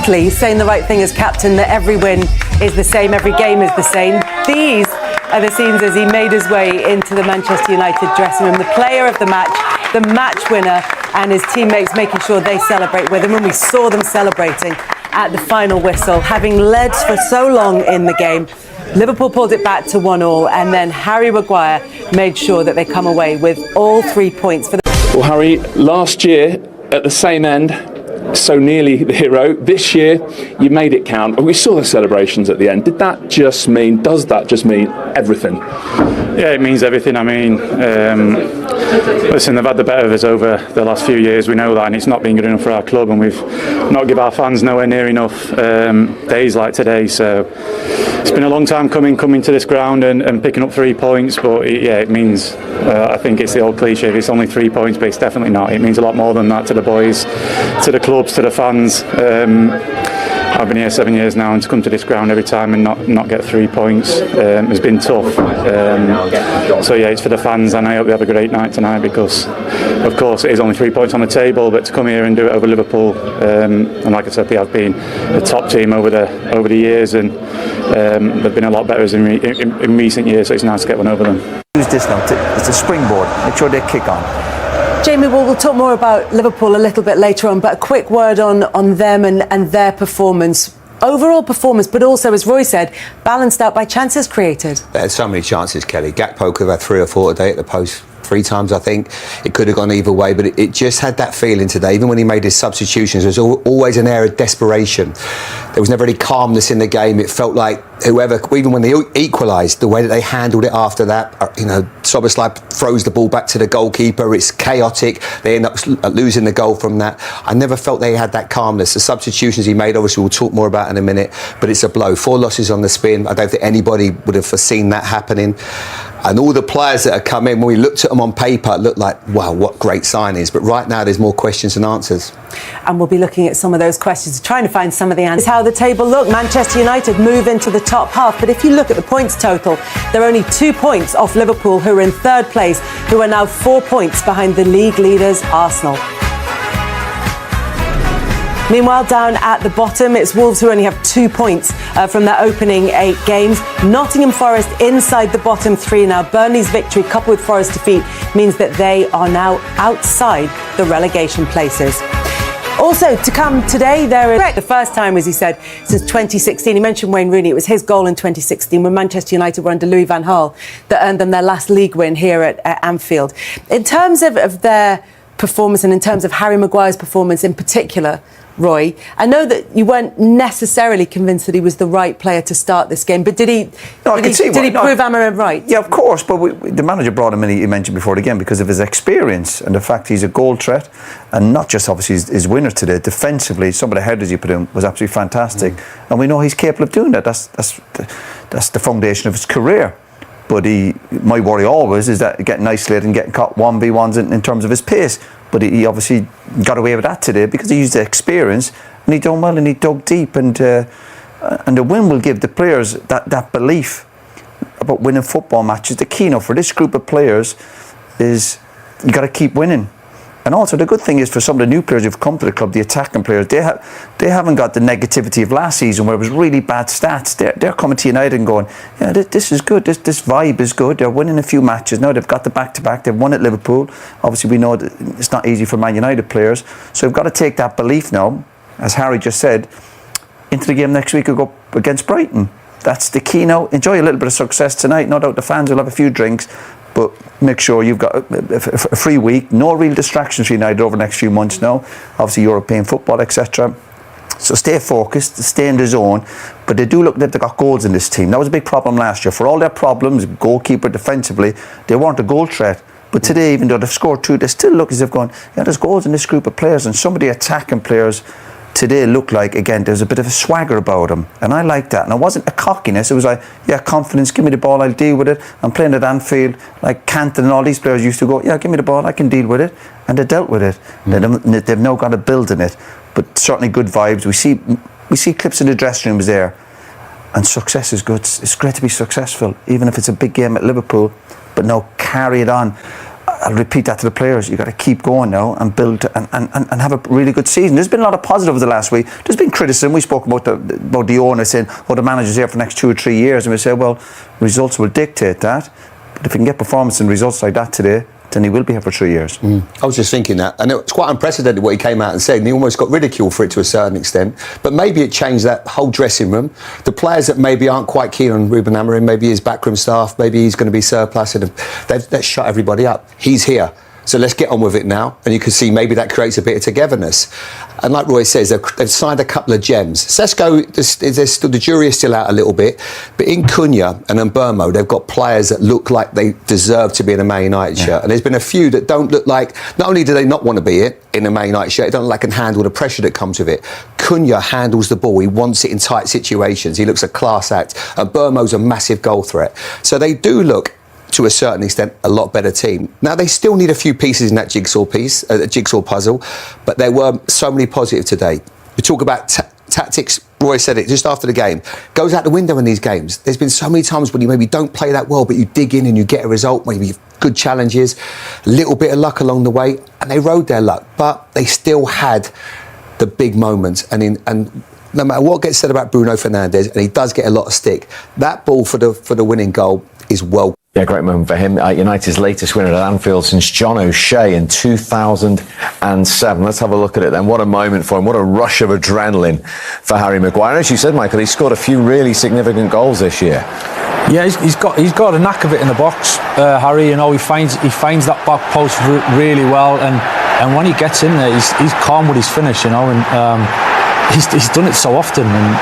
subtly saying the right thing as captain, that every win is the same, every game is the same. These are the scenes as he made his way into the Manchester United dressing room. The player of the match winner, and his teammates making sure they celebrate with him. And we saw them celebrating at the final whistle, having led for so long in the game. Liverpool pulled it back to 1-1, and then Harry Maguire made sure that they come away with all 3 points. Well, Harry, last year at the same end, so nearly the hero. This year, you made it count. We saw the celebrations at the end. Does that just mean everything? Yeah, it means everything. I mean, listen, they've had the better of us over the last few years. We know that, and it's not been good enough for our club, and we've not given our fans nowhere near enough days like today. So it's been a long time coming to this ground and picking up 3 points. But it means, I think it's the old cliche, it's only 3 points, but it's definitely not. It means a lot more than that to the boys, to the clubs, to the fans. I've been here 7 years now, and to come to this ground every time and not get 3 points has been tough. So yeah, it's for the fans, and I hope they have a great night tonight, because of course it is only 3 points on the table, but to come here and do it over Liverpool, and like I said, they have been a top team over the years, and they've been a lot better in recent years, so it's nice to get one over them. Use this now, it's a springboard, make sure they kick on. Jamie, we'll talk more about Liverpool a little bit later on, but a quick word on them and their performance. Overall performance, but also, as Roy said, balanced out by chances created. They had so many chances, Kelly. Gakpo could have had 3 or 4 today at the post. 3 times, I think. It could have gone either way, but it just had that feeling today. Even when he made his substitutions, there was always an air of desperation. There was never any calmness in the game. It felt like whoever, even when they equalised, the way that they handled it after that, Szoboszlai throws the ball back to the goalkeeper. It's chaotic. They end up losing the goal from that. I never felt they had that calmness. The substitutions he made, obviously, we'll talk more about in a minute, but it's a blow. 4 losses on the spin. I don't think anybody would have foreseen that happening. And all the players that have come in, when we looked at them on paper, it looked like, wow, what great signings. But right now, there's more questions than answers. And we'll be looking at some of those questions, trying to find some of the answers. How the table look. Manchester United move into the top half. But if you look at the points total, they're only 2 points off Liverpool, who are in 3rd place, who are now 4 points behind the league leaders, Arsenal. Meanwhile, down at the bottom, it's Wolves, who only have 2 points from their opening 8 games. Nottingham Forest inside the bottom 3 now. Burnley's victory, coupled with Forest's defeat, means that they are now outside the relegation places. Also, to come today, there is the first time, as he said, since 2016. He mentioned Wayne Rooney. It was his goal in 2016 when Manchester United were under Louis van Gaal that earned them their last league win here at Anfield. In terms of their performance, and in terms of Harry Maguire's performance in particular, Roy, I know that you weren't necessarily convinced that he was the right player to start this game, but did he prove Amorim right? Yeah, of course, but the manager brought him in, he mentioned before the game, because of his experience and the fact he's a goal threat, and not just obviously his winner today. Defensively, some of the headers he put in was absolutely fantastic, and we know he's capable of doing that. That's the foundation of his career. But my worry always is that getting isolated and getting caught 1v1s in terms of his pace. But he obviously got away with that today because he used the experience, and he done well, and he dug deep, and the win will give the players that belief about winning football matches. The key now for this group of players is you got to keep winning. And also the good thing is, for some of the new players who've come to the club, the attacking players, they haven't got the negativity of last season where it was really bad stats. They're coming to United and going, yeah, this is good, this vibe is good. They're winning a few matches now. They've got the back-to-back. They've won at Liverpool. Obviously, we know that it's not easy for Man United players. So we've got to take that belief now, as Harry just said, into the game next week. We'll go against Brighton. That's the key now. Enjoy a little bit of success tonight. No doubt the fans will have a few drinks, but make sure you've got a free week. No real distractions for United over the next few months now. Obviously, European football, etc. So stay focused, stay in the zone. But they do look like they've got goals in this team. That was a big problem last year. For all their problems, goalkeeper, defensively, they weren't a goal threat. But today, even though they've scored 2, they still look as if going, yeah, there's goals in this group of players. And some of the attacking players today looked like, again, there's a bit of a swagger about them, and I like that. And it wasn't a cockiness, it was like, yeah, confidence, give me the ball, I'll deal with it. I'm playing at Anfield, like Canton and all these players used to go, yeah, give me the ball, I can deal with it, and they dealt with it. They've now got to build in it, but certainly good vibes. We see clips in the dressing rooms there, and success is good. It's great to be successful, even if it's a big game at Liverpool, but now carry it on. I'll repeat that to the players. You've got to keep going now and build and have a really good season. There's been a lot of positives the last week. There's been criticism. We spoke about the owner saying, "Oh, the manager's here for the next 2 or 3 years," and we say, "Well, results will dictate that." But if we can get performance and results like that today, then he will be here for 3 years. I was just thinking that, and it's quite unprecedented what he came out and said, and he almost got ridiculed for it to a certain extent. But maybe it changed that whole dressing room. The players that maybe aren't quite keen on Rúben Amorim, maybe his backroom staff, maybe he's going to be surplus, and they've shut everybody up. He's here. So let's get on with it now. And you can see maybe that creates a bit of togetherness. And like Roy says, they've signed a couple of gems. Sesko, the jury is still out a little bit. But in Cunha and Mbeumo, they've got players that look like they deserve to be in a Man United shirt. And there's been a few that don't look like, not only do they not want to be it in a Man United shirt, they don't look like can handle the pressure that comes with it. Cunha handles the ball. He wants it in tight situations. He looks a class act. And Mbeumo's a massive goal threat. So they do look, to a certain extent, a lot better team. Now, they still need a few pieces in that jigsaw puzzle, but there were so many positives today. We talk about tactics. Roy said it just after the game. Goes out the window in these games. There's been so many times when you maybe don't play that well, but you dig in and you get a result, maybe good challenges, a little bit of luck along the way, and they rode their luck, but they still had the big moments. And no matter what gets said about Bruno Fernandes, and he does get a lot of stick, that ball for the winning goal is well. Yeah, great moment for him. United's latest winner at Anfield since John O'Shea in 2007. Let's have a look at it then. What a moment for him. What a rush of adrenaline for Harry Maguire. As you said, Michael, he's scored a few really significant goals this year. Yeah, he's got a knack of it in the box, Harry. You know, he finds that back post really well, and when he gets in there, he's calm with his finish. You know, and he's done it so often. And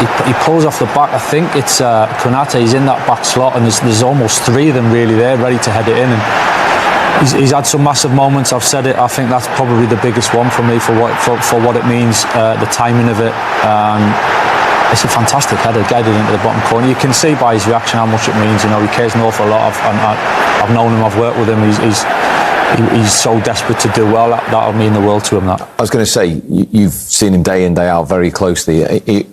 he pulls off the back. I think it's Konate. He's in that back slot, and there's almost 3 of them really there, ready to head it in. And he's had some massive moments. I've said it. I think that's probably the biggest one for me for what it means. The timing of it. It's a fantastic header, guided into the bottom corner. You can see by his reaction how much it means. You know, he cares an awful lot. I've known him. I've worked with him. He's so desperate to do well. That'll mean the world to him. That. I was going to say, you've seen him day in, day out very closely.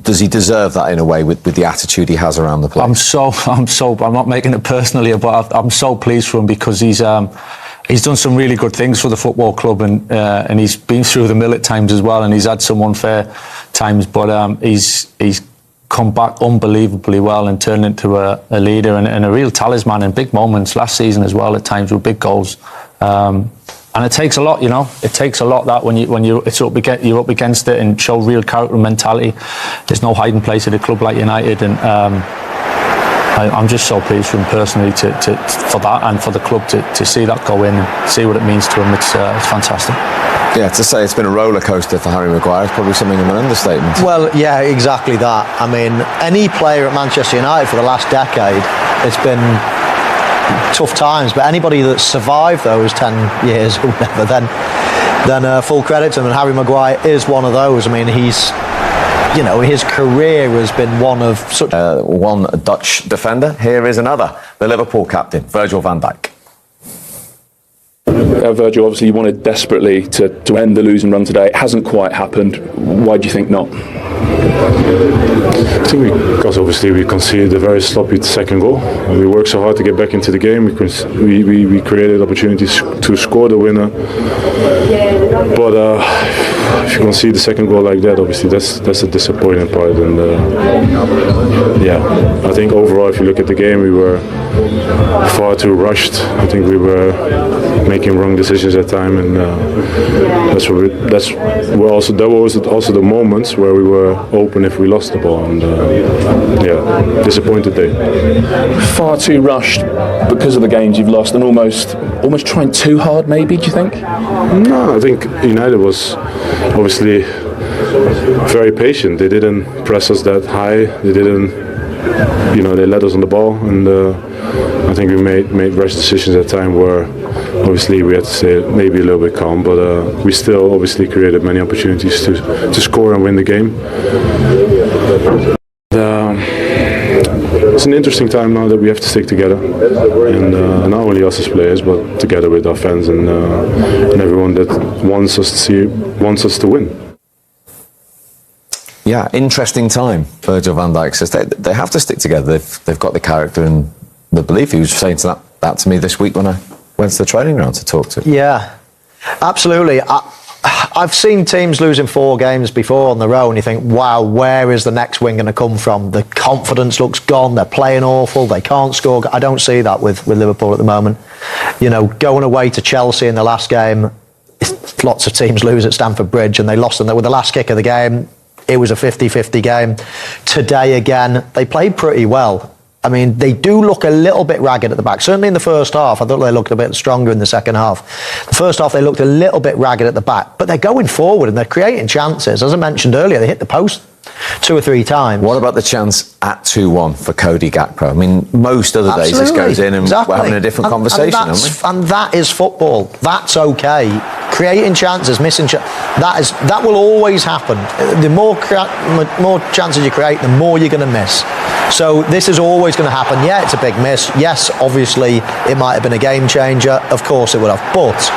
Does he deserve that in a way with the attitude he has around the place? I'm not making it personally, but I'm so pleased for him because he's done some really good things for the football club, and he's been through the mill at times as well, and he's had some unfair times, but he's come back unbelievably well and turned into a leader and a real talisman in big moments last season as well, at times with big goals. And it takes a lot, you know. It takes a lot that when you're up against it and show real character and mentality. There's no hiding place at a club like United, and I'm just so pleased for him personally for that, and for the club to see that go in and see what it means to him. It's fantastic. Yeah, to say it's been a roller coaster for Harry Maguire is probably something of an understatement. Well, yeah, exactly that. I mean, any player at Manchester United for the last decade, it's been tough times, but anybody that's survived those 10 years or whatever, then full credit to him. And Harry Maguire is one of those. I mean, his career has been one of such... One Dutch defender. Here is another, the Liverpool captain, Virgil van Dijk. Virgil, obviously you wanted desperately to end the losing run today. It hasn't quite happened. Why do you think not? I think because obviously we conceded a very sloppy second goal. We worked so hard to get back into the game. We created opportunities to score the winner. But if you concede the second goal like that, obviously that's a disappointing part. And I think overall, if you look at the game, we were far too rushed. I think we were making wrong decisions at time, and that was also the moments where we were open if we lost the ball, and disappointed day. Far too rushed because of the games you've lost, and almost trying too hard, maybe, do you think? No, I think United was obviously very patient. They didn't press us that high. They didn't, they let us on the ball, and I think we made rash decisions at time where obviously we had to stay maybe a little bit calm, but we still obviously created many opportunities to score and win the game. It's an interesting time now that we have to stick together, and not only us as players, but together with our fans and everyone that wants us to win. Yeah, interesting time. Virgil van Dijk says they have to stick together. They've got the character and the belief. He was saying that to me this week when I went to the training ground to talk to. Yeah, absolutely. I've seen teams losing 4 games before on their own. You think, wow, where is the next win going to come from? The confidence looks gone. They're playing awful. They can't score. I don't see that with Liverpool at the moment. You know, going away to Chelsea in the last game, lots of teams lose at Stamford Bridge, and they lost them with the last kick of the game. It was a 50-50 game. Today again, they played pretty well. I mean, they do look a little bit ragged at the back. Certainly in the first half. I thought they looked a bit stronger in the second half. The first half, they looked a little bit ragged at the back. But they're going forward and they're creating chances. As I mentioned earlier, they hit the post 2 or 3 times. What about the chance at 2-1 for Cody Gakpo? I mean, most other days this goes in and we're having a different conversation, aren't we? And that is football. That's okay. Creating chances, missing chances, that will always happen. The more chances you create, the more you're going to miss. So this is always going to happen. Yeah, it's a big miss. Yes, obviously, it might have been a game changer. Of course it would have. But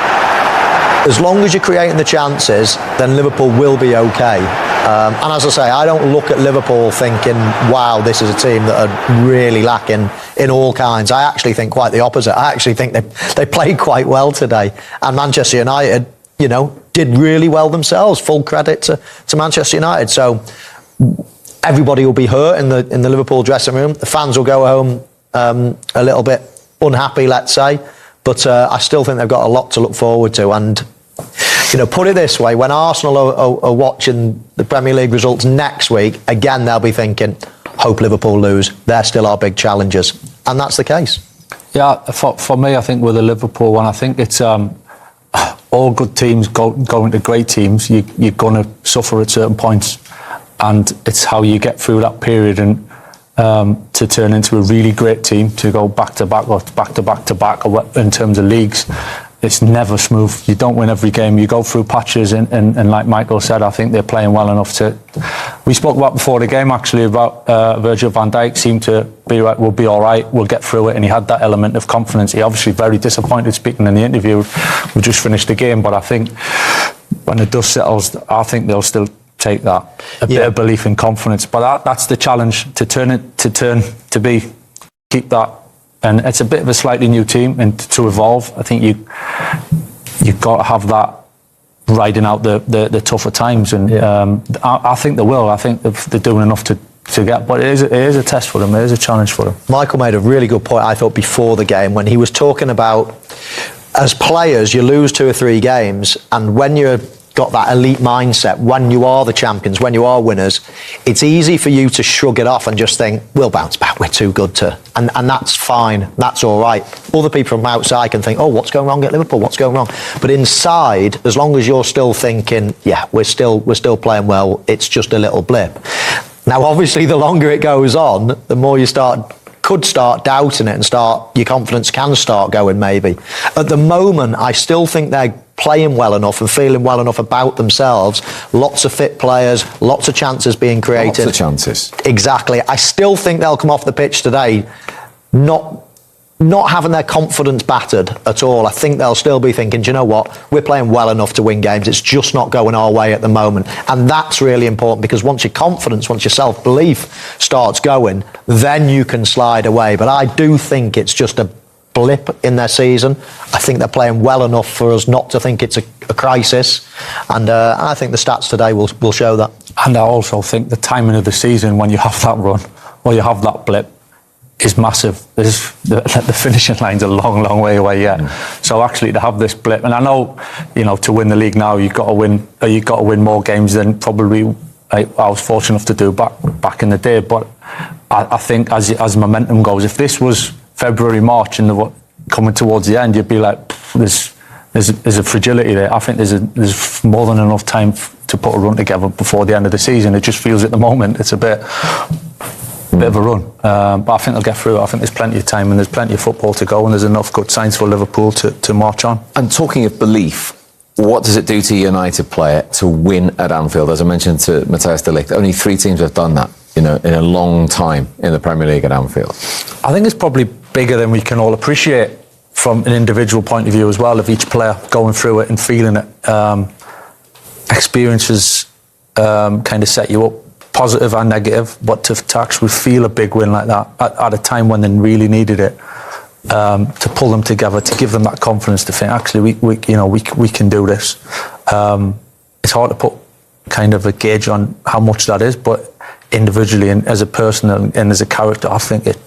as long as you're creating the chances, then Liverpool will be okay. And as I say, I don't look at Liverpool thinking, wow, this is a team that are really lacking in all kinds. I actually think quite the opposite. I actually think they played quite well today. And Manchester United, you know, did really well themselves. Full credit to Manchester United. So everybody will be hurt in the Liverpool dressing room. The fans will go home a little bit unhappy, let's say. But I still think they've got a lot to look forward to. And, you know, put it this way, when Arsenal are watching the Premier League results next week, again, they'll be thinking, hope Liverpool lose. They're still our big challengers. And that's the case. Yeah, for me, I think with the Liverpool one, I think it's all good teams going to great teams. You're going to suffer at certain points. And it's how you get through that period and to turn into a really great team, to go back to back or back to back to back in terms of leagues. It's never smooth. You don't win every game. You go through patches, and like Michael said, I think they're playing well enough to. We spoke about before the game actually about Virgil van Dijk seemed to be right. We'll be all right. We'll get through it, and he had that element of confidence. He obviously very disappointed speaking in the interview. We just finished the game, but I think when the dust settles, I think they'll still take that bit of belief and confidence. But that's the challenge, to keep that. And it's a bit of a slightly new team, and to evolve, I think you've got to have that riding out the tougher times. And I think they will. I think they're doing enough to get. But it is a test for them. It is a challenge for them. Michael made a really good point, I thought, before the game, when he was talking about, as players, you lose 2 or 3 games, and when you're got that elite mindset, when you are the champions, when you are winners, it's easy for you to shrug it off and just think, we'll bounce back, we're too good to, and that's fine, that's all right. Other people from outside can think, oh, what's going wrong at Liverpool, what's going wrong? But inside, as long as you're still thinking, yeah, we're still playing well, it's just a little blip. Now, obviously, the longer it goes on, the more you could start doubting it, and your confidence can start going, maybe. At the moment, I still think they're playing well enough and feeling well enough about themselves. Lots of fit players, lots of chances being created. Lots of chances. Exactly. I still think they'll come off the pitch today not having their confidence battered at all. I think they'll still be thinking, do you know what? We're playing well enough to win games. It's just not going our way at the moment. And that's really important, because once your confidence, once your self-belief starts going, then you can slide away. But I do think it's just a blip in their season. I think they're playing well enough for us not to think it's a crisis. And I think the stats today will show that. And I also think the timing of the season, when you have that run or you have that blip, is massive. The finishing line's a long, long way away yet. So actually to have this blip, and I know, you know, to win the league now, you've got to win more games than probably I was fortunate enough to do back in the day. But I think as momentum goes, if this was February, March, and coming towards the end, you'd be like, there's a fragility there. I think there's more than enough time to put a run together before the end of the season. It just feels at the moment it's a bit of a run, but I think they'll get through it. I think there's plenty of time and there's plenty of football to go, and there's enough good signs for Liverpool to march on. And talking of belief, what does it do to a United player to win at Anfield? As I mentioned to Matthijs de Ligt, only 3 teams have done that, you know, in a long time in the Premier League at Anfield. I think it's probably bigger than we can all appreciate from an individual point of view as well, of each player going through it and feeling it. Experiences kind of set you up, positive and negative, but to actually feel a big win like that at a time when they really needed it, to pull them together, to give them that confidence to think, actually, we can do this. It's hard to put kind of a gauge on how much that is, but individually and as a person and as a character, I think it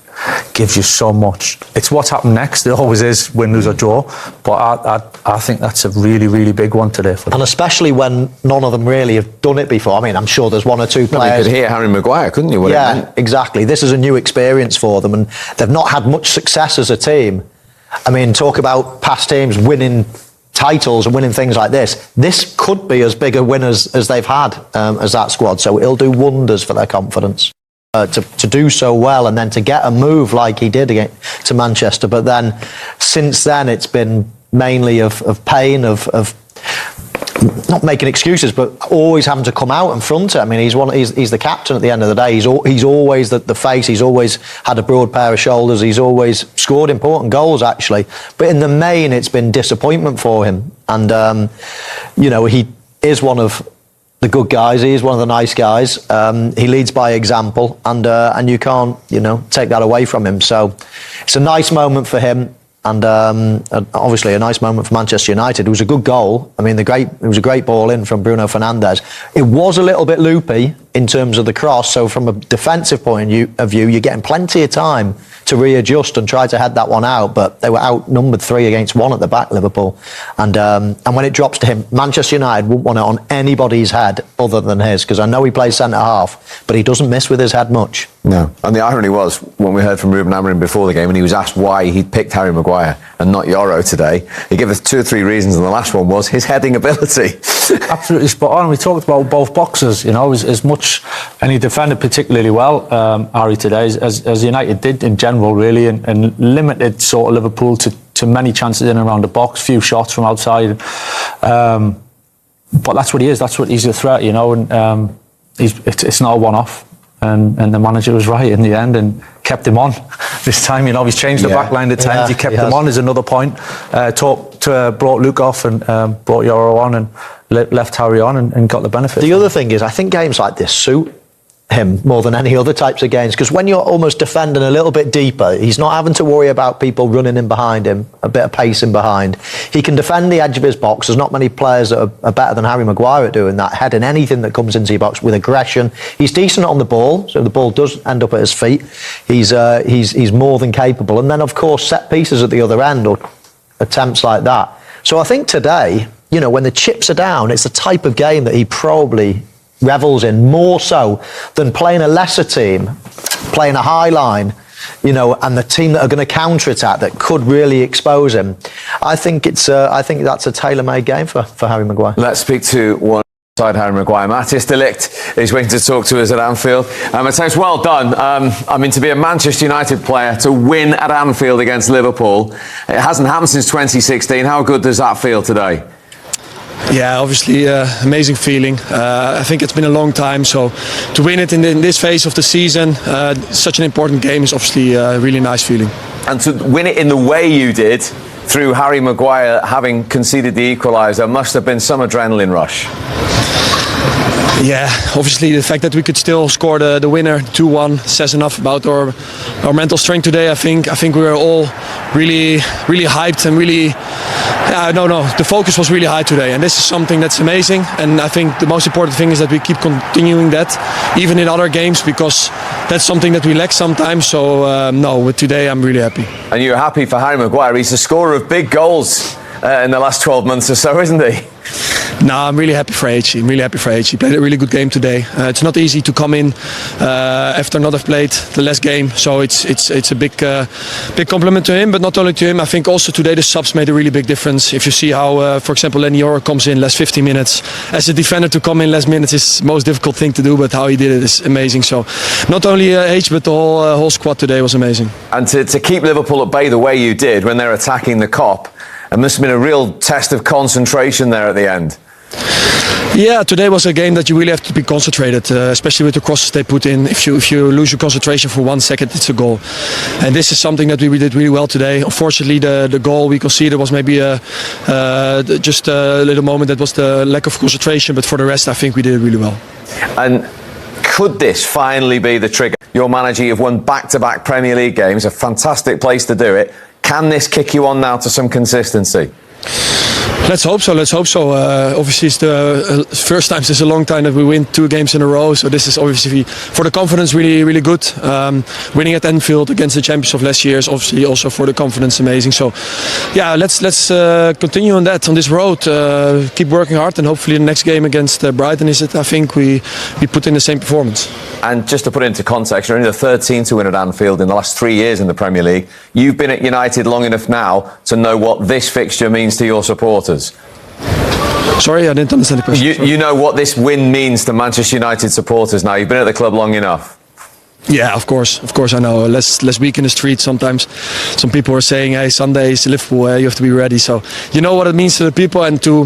gives you so much. It's what's happened next. It always is win, lose or draw, but I think that's a really, really big one today for them. And especially when none of them really have done it before. I mean, I'm sure there's one or two players. You could hear Harry Maguire, couldn't you? Yeah, exactly. This is a new experience for them, and they've not had much success as a team. I mean, talk about past teams winning titles and winning things like this. This could be as big a win as they've had as that squad, so it'll do wonders for their confidence. To do so well and then to get a move like he did to Manchester, but then since then it's been mainly of pain, of not making excuses, but always having to come out and front it. I mean, he's the captain at the end of the day. He's always the face. He's always had a broad pair of shoulders. He's always scored important goals, actually. But in the main, it's been disappointment for him. And he is one of the good guys. He is one of the nice guys. He leads by example, and you can't take that away from him. So it's a nice moment for him. And obviously a nice moment for Manchester United. It was a good goal. I mean, it was a great ball in from Bruno Fernandes. It was a little bit loopy in terms of the cross. So from a defensive point of view, you're getting plenty of time to readjust and try to head that one out. But they were outnumbered 3-1 at the back, Liverpool. And when it drops to him, Manchester United wouldn't want it on anybody's head other than his, because I know he plays centre half, but he doesn't miss with his head much. No. And the irony was, when we heard from Rúben Amorim before the game, and he was asked why he'd picked Harry Maguire and not Yoro today, he gave us 2 or 3 reasons, and the last one was his heading ability. Absolutely spot on. We talked about both boxers, as much, and he defended particularly well, Harry, today, as United did in general, really, and limited sort of Liverpool to many chances in and around the box, few shots from outside. But that's what he is. That's what he's a threat, and it's not a one-off. And the manager was right in the end and kept him on this time. He's changed the back line at times. He kept him on is another point. Brought Luke off and brought Yoro on and left Harry on and got the benefit. The other thing is, I think games like this suit him more than any other types of games, because when you're almost defending a little bit deeper, he's not having to worry about people running in behind him, a bit of pace in behind. He can defend the edge of his box. There's not many players that are better than Harry Maguire at doing that, heading anything that comes into your box with aggression. He's decent on the ball, so the ball does end up at his feet. He's more than capable. And then, of course, set pieces at the other end or attempts like that. So I think today, when the chips are down, it's the type of game that he probably revels in more so than playing a lesser team, playing a high line, and the team that are going to counter-attack that could really expose him. I think that's a tailor-made game for Harry Maguire. Let's speak to one side Harry Maguire. Matthijs de Ligt is waiting to talk to us at Anfield. Matthijs, well done. To be a Manchester United player, to win at Anfield against Liverpool, it hasn't happened since 2016. How good does that feel today? Yeah, obviously amazing feeling. I think it's been a long time, so to win it in this phase of the season, such an important game, is obviously a really nice feeling. And to win it in the way you did, through Harry Maguire having conceded the equaliser, must have been some adrenaline rush. Yeah, obviously the fact that we could still score the winner 2-1 says enough about our mental strength today. I think we were all really hyped and really the focus was really high today, and this is something that's amazing. And I think the most important thing is that we keep continuing that even in other games, because that's something that we lack sometimes. So with today I'm really happy. And you're happy for Harry Maguire. He's a scorer of big goals in the last 12 months or so, isn't he? No, I'm really happy for H. I'm really happy for H. He played a really good game today. It's not easy to come in after not have played the last game, so it's a big compliment to him. But not only to him, I think also today the subs made a really big difference. If you see how, for example, Lenny Yoro comes in last 50 minutes. As a defender, to come in last minutes is the most difficult thing to do, but how he did it is amazing. So not only H, but the whole squad today was amazing. And to keep Liverpool at bay the way you did when they're attacking the Kop, it must have been a real test of concentration there at the end. Yeah, today was a game that you really have to be concentrated, especially with the crosses they put in. If you lose your concentration for 1 second, it's a goal. And this is something that we did really well today. Unfortunately, the goal we conceded was maybe just a little moment that was the lack of concentration, but for the rest, I think we did it really well. And could this finally be the trigger? Your manager, you've won back-to-back Premier League games, a fantastic place to do it. Can this kick you on now to some consistency? Let's hope so. Obviously, it's the first time since a long time that we win 2 games in a row. So this is obviously for the confidence really good. Winning at Anfield against the champions of last year is obviously also for the confidence amazing. So yeah, let's continue on this road. Keep working hard, and hopefully the next game against Brighton I think we put in the same performance. And just to put it into context, you're only the third team to win at Anfield in the last 3 years in the Premier League. You've been at United long enough now to know what this fixture means to your supporters. Sorry, I didn't understand the question. You know what this win means to Manchester United supporters now. You've been at the club long enough. Yeah, of course I know. Less week in the street sometimes. Some people are saying, hey, Sunday is Liverpool, you have to be ready. So you know what it means to the people, and to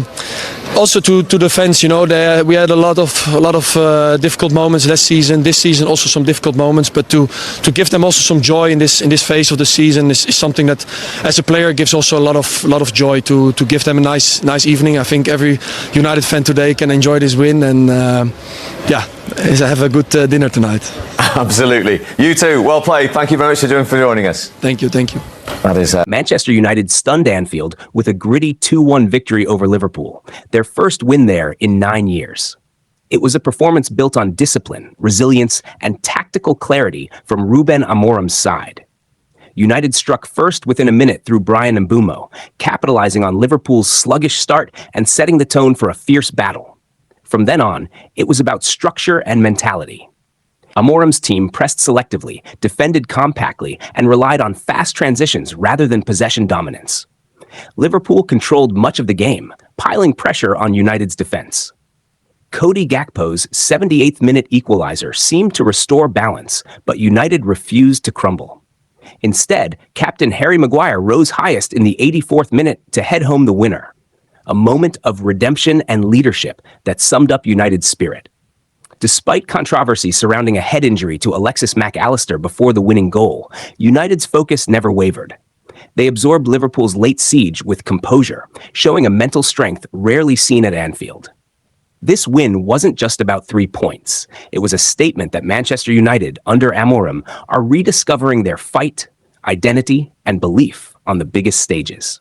the fans. You know, we had a lot of difficult moments last season. This season also some difficult moments, but to give them also some joy in this phase of the season is something that, as a player, gives also a lot of joy. To give them a nice evening. I think every United fan today can enjoy this win, and have a good dinner tonight. Absolutely. You too. Well played. Thank you very much for joining us. Thank you. That is Manchester United stunned Anfield with a gritty 2-1 victory over Liverpool, their first win there in 9 years. It was a performance built on discipline, resilience, and tactical clarity from Rúben Amorim's side. United struck first within a minute through Bryan Mbeumo, capitalizing on Liverpool's sluggish start and setting the tone for a fierce battle. From then on, it was about structure and mentality. Amorim's team pressed selectively, defended compactly, and relied on fast transitions rather than possession dominance. Liverpool controlled much of the game, piling pressure on United's defense. Cody Gakpo's 78th minute equalizer seemed to restore balance, but United refused to crumble. Instead, captain Harry Maguire rose highest in the 84th minute to head home the winner. A moment of redemption and leadership that summed up United's spirit. Despite controversy surrounding a head injury to Alexis Mac Allister before the winning goal, United's focus never wavered. They absorbed Liverpool's late siege with composure, showing a mental strength rarely seen at Anfield. This win wasn't just about 3 points. It was a statement that Manchester United, under Amorim, are rediscovering their fight, identity, and belief on the biggest stages.